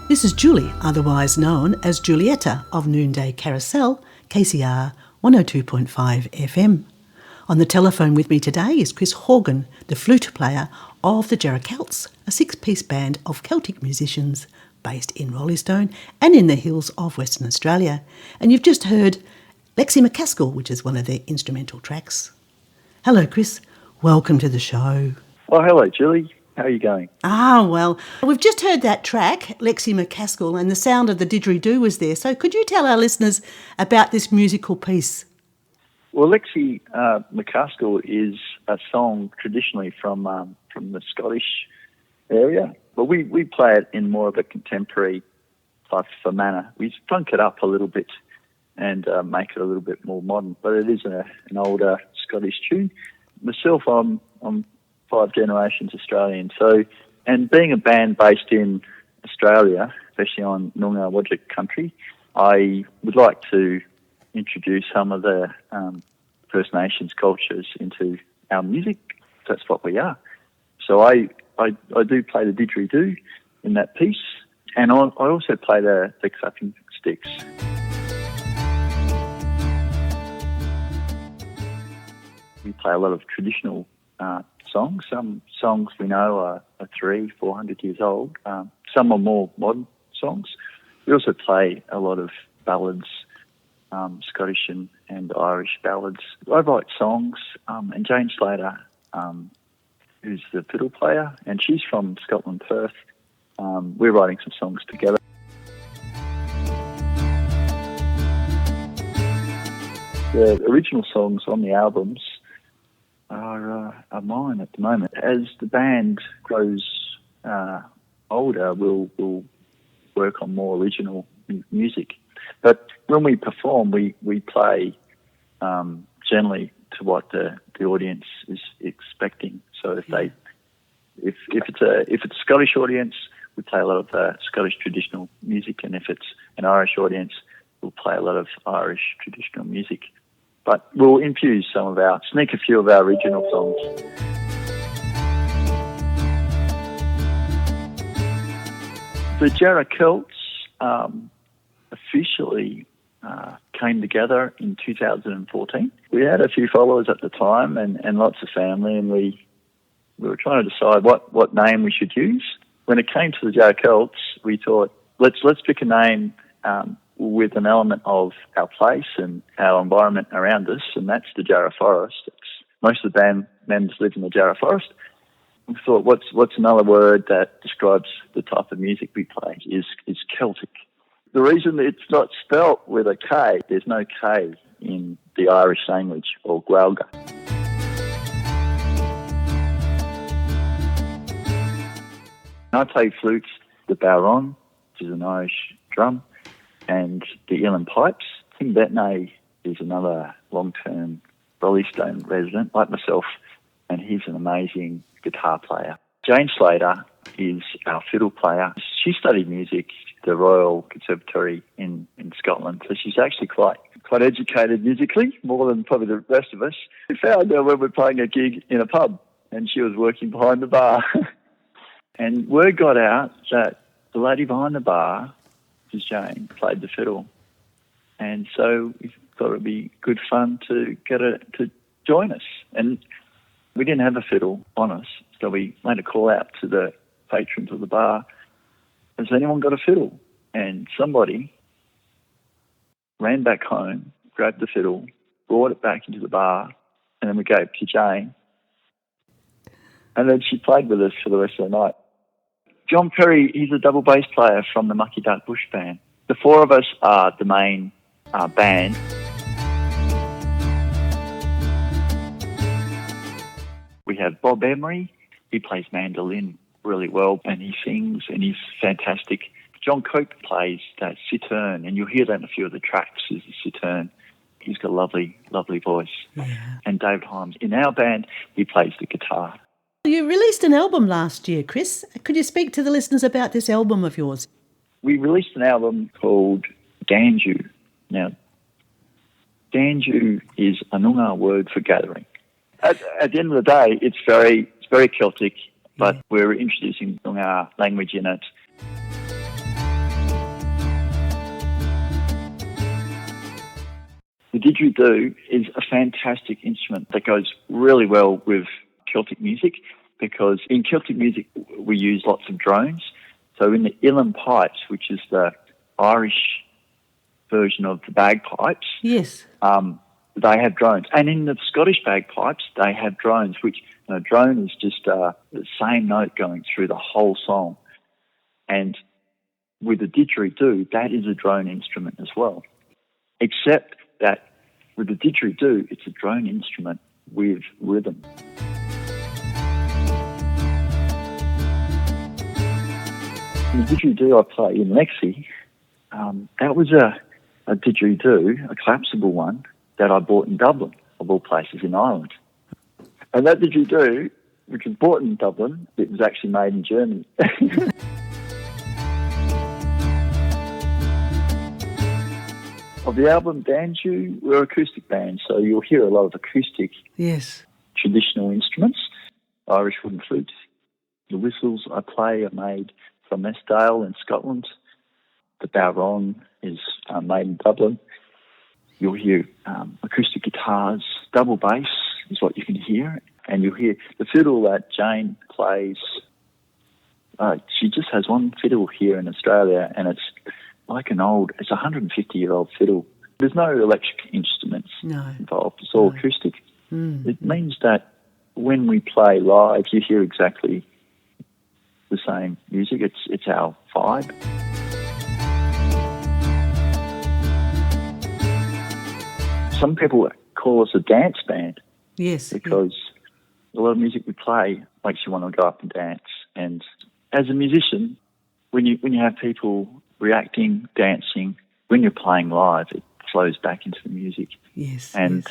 This is Julie, otherwise known as Julietta of Noonday Carousel, KCR 102.5 FM. On the telephone with me today is Chris Horgan, the flute player of the JarrahCelts, a six-piece band of Celtic musicians based in Roleystone and in the hills of Western Australia. And you've just heard Lexi McCaskill, which is one of their instrumental tracks. Hello, Chris. Welcome to the show. Well, hello, Julie. How are you going? Well, we've just heard that track, Lexi McCaskill, and the sound of the didgeridoo was there. So could you tell our listeners about this musical piece? Well, Lexi McCaskill is a song traditionally from the Scottish area, but we play it in more of a contemporary type of manner. We spunk it up a little bit and make it a little bit more modern, but it is an older Scottish tune. Myself, I'm 5 generations Australian, and being a band based in Australia, especially on Noongar Whadjuk country, I would like to introduce some of the First Nations cultures into our music. That's what we are. So I do play the didgeridoo in that piece, and I also play the clapping sticks. We play a lot of traditional songs. Some songs we know are 300-400 years old. Some are more modern songs. We also play a lot of ballads, Scottish and Irish ballads. I write songs, and Jane Slater, who's the fiddle player, and she's from Scotland, Perth. We're writing some songs together. The original songs on the albums are mine at the moment. As the band grows older, we'll work on more original music. But when we perform, we play generally to what the audience is expecting. So if it's a Scottish audience, we play a lot of Scottish traditional music, and if it's an Irish audience, we'll play a lot of Irish traditional music. But we'll sneak a few of our original songs. The JarrahCelts officially came together in 2014. We had a few followers at the time and lots of family, and we were trying to decide what name we should use. When it came to the JarrahCelts, we thought, let's pick a name with an element of our place and our environment around us, and that's the Jarrah Forest. Most of the band members live in the Jarrah Forest. We thought, what's another word that describes the type of music we play is Celtic. The reason it's not spelt with a K, there's no K in the Irish language, or Gaeilge. I play flutes, the bodhrán, which is an Irish drum, and the uilleann pipes. Tim Bettany is another long-term Roleystone resident like myself, and he's an amazing guitar player. Jane Slater is our fiddle player. She studied music at the Royal Conservatory in Scotland, so she's actually quite educated musically, more than probably the rest of us. We found her when we were playing a gig in a pub, and she was working behind the bar. And word got out that the lady behind the bar, which is Jane, played the fiddle. And so we thought it would be good fun to get her to join us. And we didn't have a fiddle on us, so we made a call out to the patrons of the bar. Has anyone got a fiddle? And somebody ran back home, grabbed the fiddle, brought it back into the bar, and then we gave it to Jane. And then she played with us for the rest of the night. John Perry, he's a double bass player from the Mucky Duck Bush Band. The four of us are the main band. We have Bob Emery. He plays mandolin really well, and he sings, and he's fantastic. John Cope plays that cittern, and you'll hear that in a few of the tracks, is the cittern. He's got a lovely, lovely voice. Yeah. And David Himes, in our band, he plays the guitar. You released an album last year, Chris. Could you speak to the listeners about this album of yours? We released an album called Danju. Now, Danju is a Noongar word for gathering. At the end of the day, it's very Celtic, but we're introducing Noongar language in it. The didgeridoo is a fantastic instrument that goes really well with Celtic music, because in Celtic music we use lots of drones. So in the uilleann pipes, which is the Irish version of the bagpipes, Yes. they have drones. And in the Scottish bagpipes, they have drones, which a drone is just the same note going through the whole song. And with the didgeridoo, that is a drone instrument as well. Except that with the didgeridoo, it's a drone instrument with rhythm. The didgeridoo I play in Lexi, that was a didgeridoo, a collapsible one, that I bought in Dublin, of all places in Ireland. And that didgeridoo, which was bought in Dublin, it was actually made in Germany. Of the album Banjo, we're acoustic band, so you'll hear a lot of acoustic Yes. traditional instruments, Irish wooden flute. The whistles I play are made from Eskdale in Scotland. The bowron is made in Dublin. You'll hear acoustic guitars, double bass is what you can hear, and you'll hear the fiddle that Jane plays. She just has one fiddle here in Australia, and it's like it's a 150-year-old fiddle. There's no electric instruments involved. It's all acoustic. It means that when we play live, you hear exactly the same music. It's our vibe. Some people call us a dance band. Yes. Because a lot of music we play makes you want to go up and dance. And as a musician, when you have people reacting, dancing, when you're playing live, it flows back into the music. Yes. And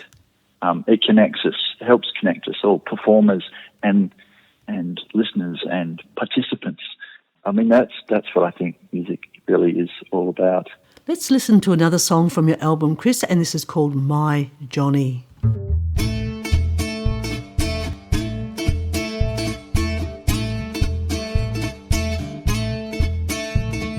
it connects us, helps connect us all, performers and listeners and participants. I mean, that's what I think music really is all about. Let's listen to another song from your album, Chris, and this is called My Johnny.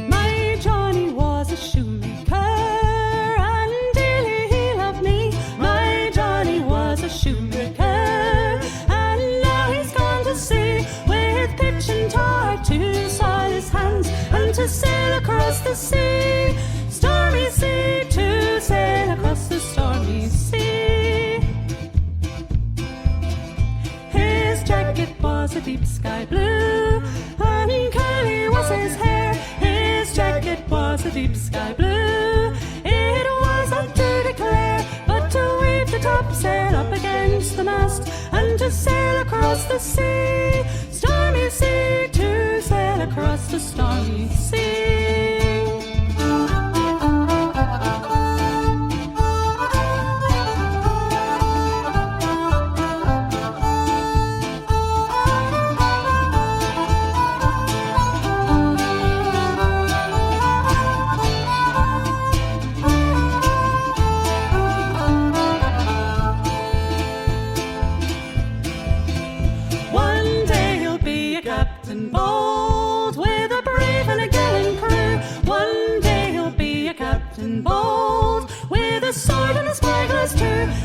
My Johnny was a shoemaker, and dearly he loved me. My Johnny was a shoemaker, and now he's gone to sea with pitch and tar to soil his hands and to sail across the sea. Stormy sea, to sail across the stormy sea. His jacket was a deep sky blue, and curly was his hair. His jacket was a deep sky blue. It was not to declare, but to wave the topsail up against the mast and to sail across the sea. Stormy sea, to sail across the stormy sea.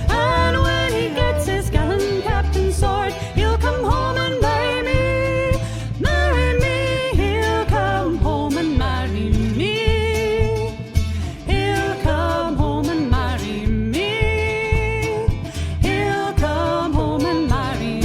And when he gets his gallant captain's sword, he'll come home and marry me. Marry me, he'll come home and marry me. He'll come home and marry me. He'll come home and marry me.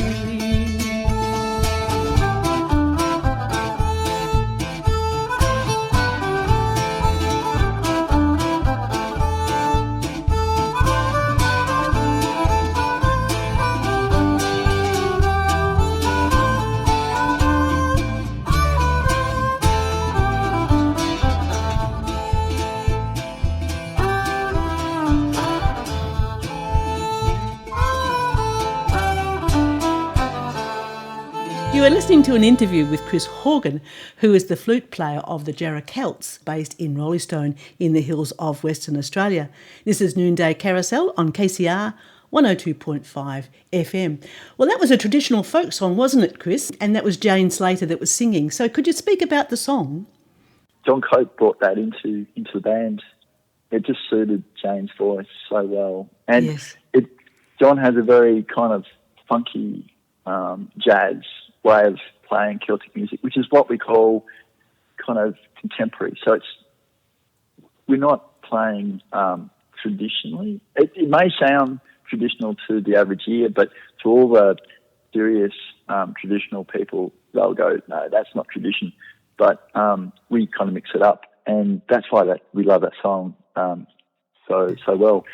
You are listening to an interview with Chris Horgan, who is the flute player of the JarrahCelts, based in Rollystone in the hills of Western Australia. This is Noonday Carousel on KCR 102.5 FM. Well, that was a traditional folk song, wasn't it, Chris? And that was Jane Slater that was singing. So could you speak about the song? John Cope brought that into the band it just suited Jane's voice so well. And Yes. John has a very kind of funky jazz way of playing Celtic music, which is what we call kind of contemporary. So we're not playing traditionally. It may sound traditional to the average ear, but to all the serious traditional people, they'll go, no, that's not tradition. But we kind of mix it up, and that's why we love that song so well.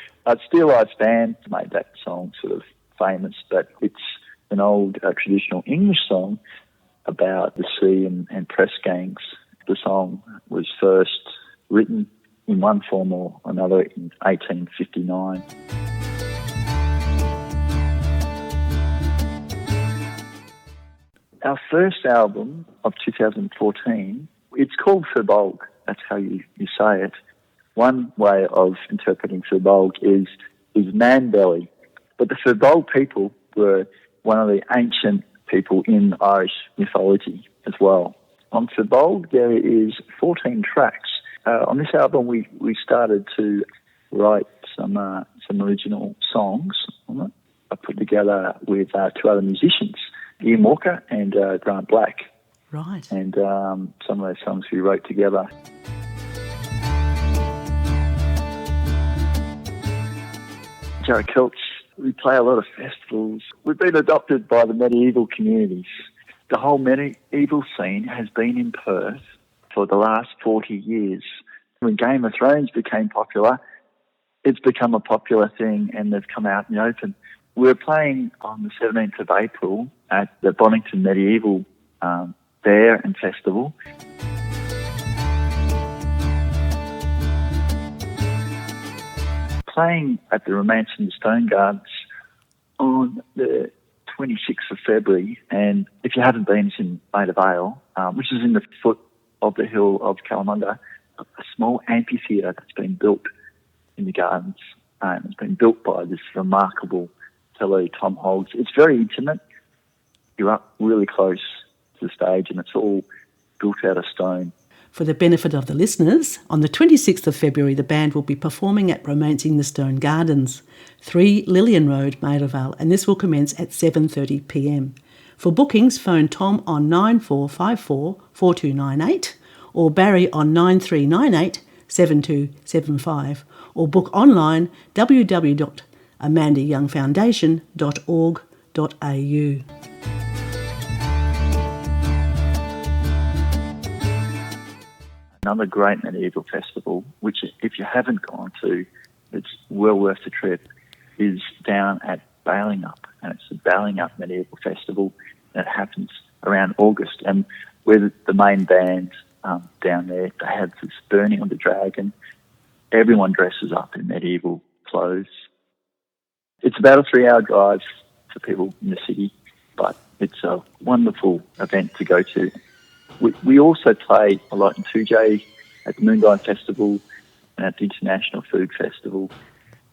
Steel Eyed Band made that song sort of famous, but it's an old traditional English song about the sea and press gangs. The song was first written in one form or another in 1859. Our first album of 2014, it's called Verbolg. That's how you say it. One way of interpreting Verbolg is man belly. But the Verbolg people were one of the ancient people in Irish mythology as well. On Verbolg, there is 14 tracks. On this album, we started to write some original songs on it. I put together with two other musicians, Ian Walker and Grant Black. Right. And some of those songs we wrote together. JarrahCelts, we play a lot of festivals. We've been adopted by the medieval communities. The whole medieval scene has been in Perth for the last 40 years. When Game of Thrones became popular, it's become a popular thing and they've come out in the open. We're playing on the 17th of April at the Bonington Medieval Fair and Festival. Playing at the Romancing Stone Gardens on the 26th of February, and if you haven't been, it's in Maida Vale, which is in the foot of the hill of Kalamunda, a small amphitheatre that's been built in the gardens. It's been built by this remarkable fellow, Tom Hoggs. It's very intimate. You're up really close to the stage, and it's all built out of stone. For the benefit of the listeners, on the 26th of February, the band will be performing at Romancing the Stone Gardens, 3 Lillian Road, Maida Vale, and this will commence at 7:30 p.m. For bookings, phone Tom on 9454 4298 or Barry on 9398 7275 or book online www.amandayoungfoundation.org.au. Another great medieval festival, which if you haven't gone to, it's well worth the trip, is down at Balingup, and it's the Balingup Medieval Festival that happens around August, and we're the main band down there. They have this Burning of the Dragon. Everyone dresses up in medieval clothes. It's about a 3-hour drive for people in the city, but it's a wonderful event to go to. We also play a lot in 2J at the Moondyne Festival and at the International Food Festival,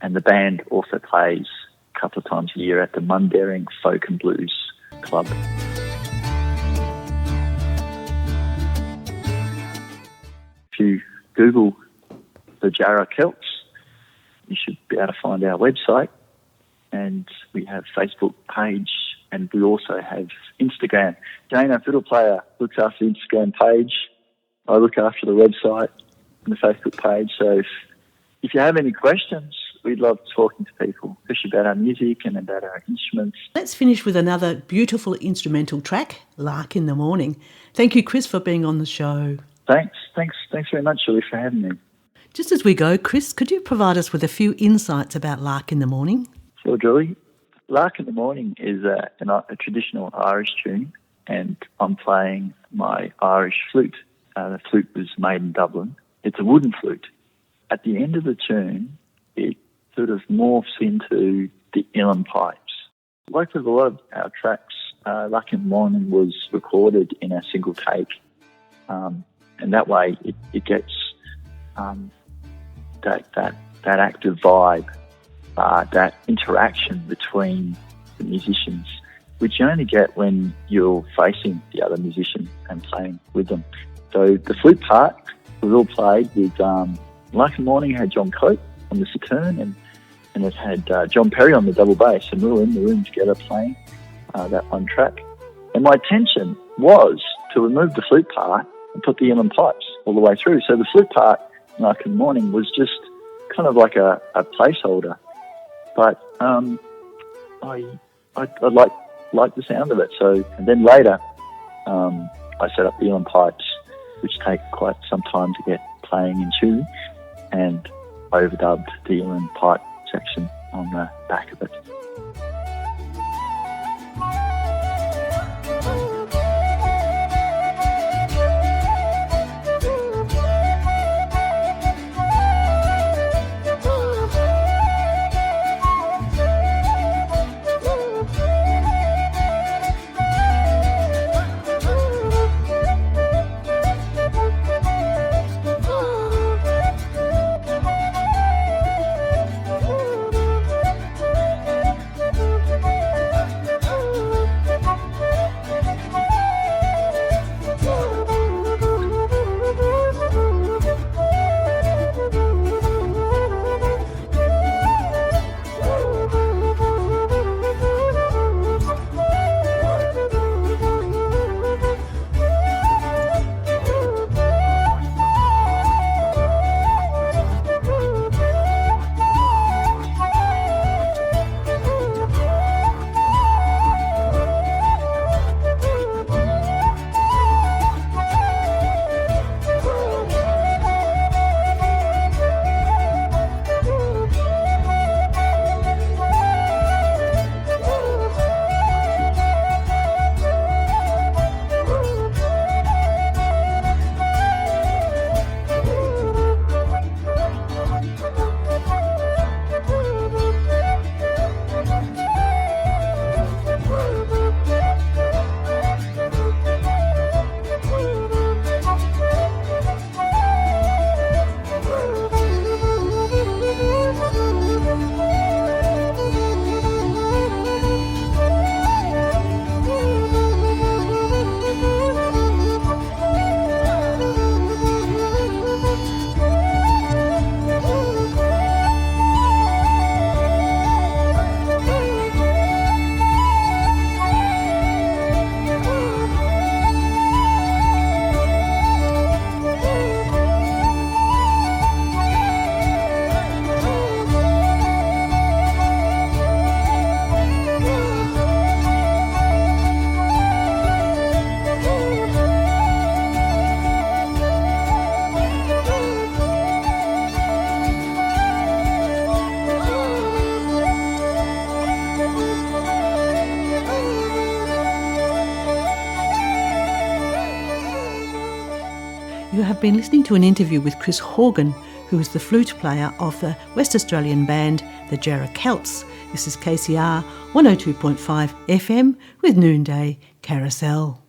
and the band also plays a couple of times a year at the Mundaring Folk and Blues Club. If you Google the JarrahCelts, you should be able to find our website, and we have a Facebook page, and we also have Instagram. Jane, our fiddle player, looks after the Instagram page. I look after the website and the Facebook page. So if you have any questions, we'd love talking to people, especially about our music and about our instruments. Let's finish with another beautiful instrumental track, Lark in the Morning. Thank you, Chris, for being on the show. Thanks very much, Julie, for having me. Just as we go, Chris, could you provide us with a few insights about Lark in the Morning? Sure, Julie. Lark in the Morning is a traditional Irish tune, and I'm playing my Irish flute. The flute was made in Dublin. It's a wooden flute. At the end of the tune, it sort of morphs into the uilleann pipes. Like with a lot of our tracks, Lark in the Morning was recorded in a single take, and that way it gets that active vibe. That interaction between the musicians, which you only get when you're facing the other musician and playing with them. So the flute part was all played with Lark and Morning had John Cope on the Saturn, and it had John Perry on the double bass, and we were in the room together playing that one track. And my intention was to remove the flute part and put the uilleann pipes all the way through. So the flute part, Lark and Morning, was just kind of like a placeholder. But I like the sound of it. So, and then later, I set up the uilleann pipes, which take quite some time to get playing in tune, and I overdubbed the uilleann pipe section on the back of it. You have been listening to an interview with Chris Horgan, who is the flute player of the West Australian band, the JarrahCelts. This is KCR 102.5 FM with Noonday Carousel.